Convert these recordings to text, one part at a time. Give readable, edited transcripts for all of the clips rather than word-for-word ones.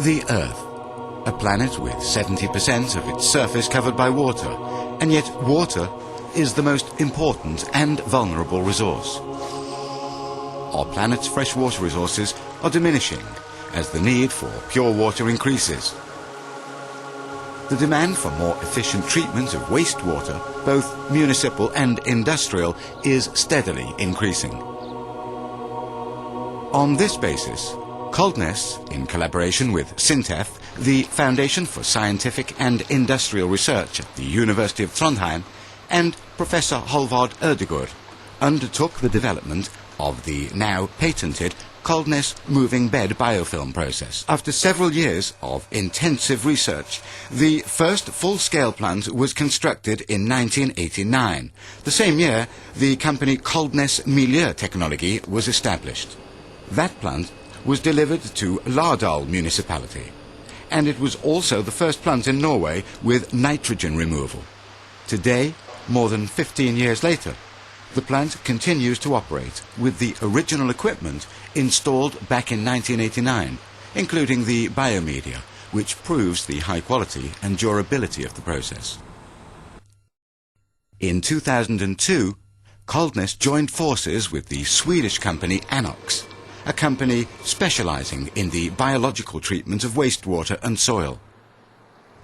The Earth, a planet with 70% of its surface covered by water, and yet water is the most important and vulnerable resource. Our planet's freshwater resources are diminishing as the need for pure water increases. The demand for more efficient treatment of wastewater, both municipal and industrial, is steadily increasing. On this basis, Kaldnes, in collaboration with SINTEF, the Foundation for Scientific and Industrial Research at the University of Trondheim, and Professor Halvard Ødegaard, undertook the development of the now patented Kaldnes moving bed biofilm process. After several years of intensive research, the first full-scale plant was constructed in 1989. The same year, the company Kaldnes Miljøteknologi was established. That plant was delivered to Lardal municipality, and it was also the first plant in Norway with nitrogen removal. Today, more than 15 years later, the plant continues to operate with the original equipment installed back in 1989, including the biomedia, which proves the high quality and durability of the process. In 2002, Kaldnes joined forces with the Swedish company Anox, a company specializing in the biological treatment of wastewater and soil.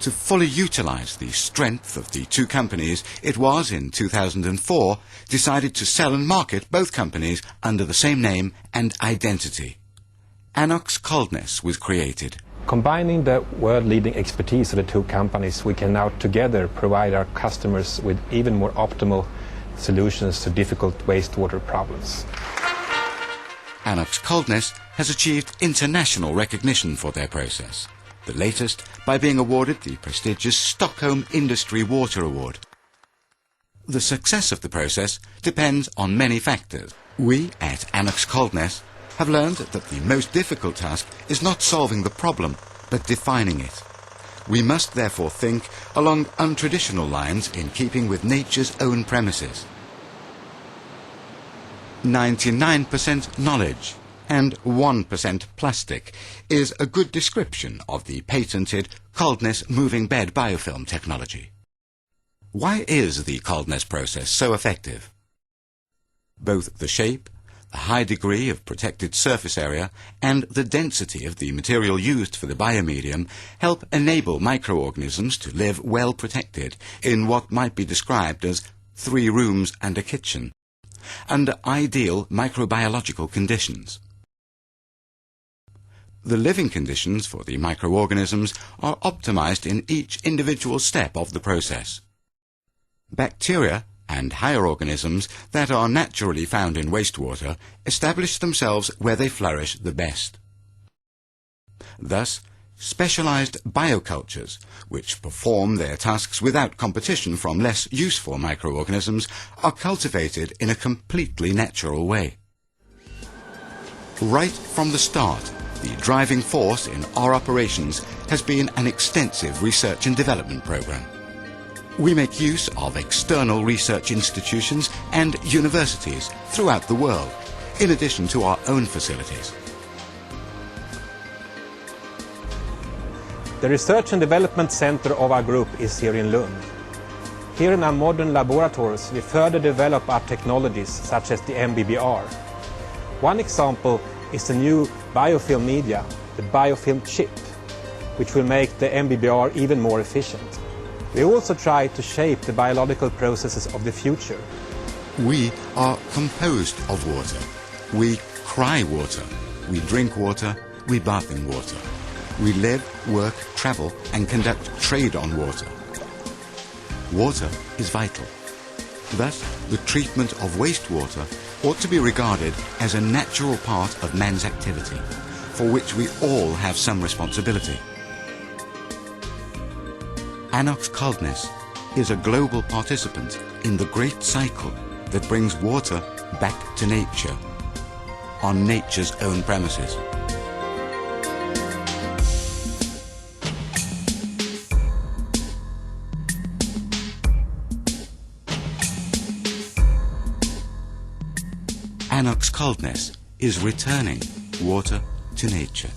To fully utilize the strength of the two companies, it was, in 2004, decided to sell and market both companies under the same name and identity. Anox Kaldnes was created. Combining the world-leading expertise of the two companies, we can now together provide our customers with even more optimal solutions to difficult wastewater problems. Anox Kaldnes has achieved international recognition for their process. The latest by being awarded the prestigious Stockholm Industry Water Award. The success of the process depends on many factors. We at Anox Kaldnes have learned that the most difficult task is not solving the problem, but defining it. We must therefore think along untraditional lines in keeping with nature's own premises. 99% knowledge and 1% plastic is a good description of the patented Kaldnes moving bed biofilm technology. Why is the Kaldnes process so effective? Both the shape, the high degree of protected surface area, and the density of the material used for the biomedium help enable microorganisms to live well protected in what might be described as 3 rooms and a kitchen, under ideal microbiological conditions. The living conditions for the microorganisms are optimized in each individual step of the process. Bacteria and higher organisms that are naturally found in wastewater establish themselves where they flourish the best. Thus, specialized biocultures, which perform their tasks without competition from less useful microorganisms, are cultivated in a completely natural way. Right from the start, the driving force in our operations has been an extensive research and development program. We make use of external research institutions and universities throughout the world, in addition to our own facilities. The Research and Development Center of our group is here in Lund. Here in our modern laboratories, we further develop our technologies such as the MBBR. One example is the new biofilm media, the biofilm chip, which will make the MBBR even more efficient. We also try to shape the biological processes of the future. We are composed of water. We cry water. We drink water. We bath in water. We live, work, travel, and conduct trade on water. Water is vital. Thus, the treatment of wastewater ought to be regarded as a natural part of man's activity, for which we all have some responsibility. Anox Kaldnes is a global participant in the great cycle that brings water back to nature, on nature's own premises. Anox Kaldnes is returning water to nature.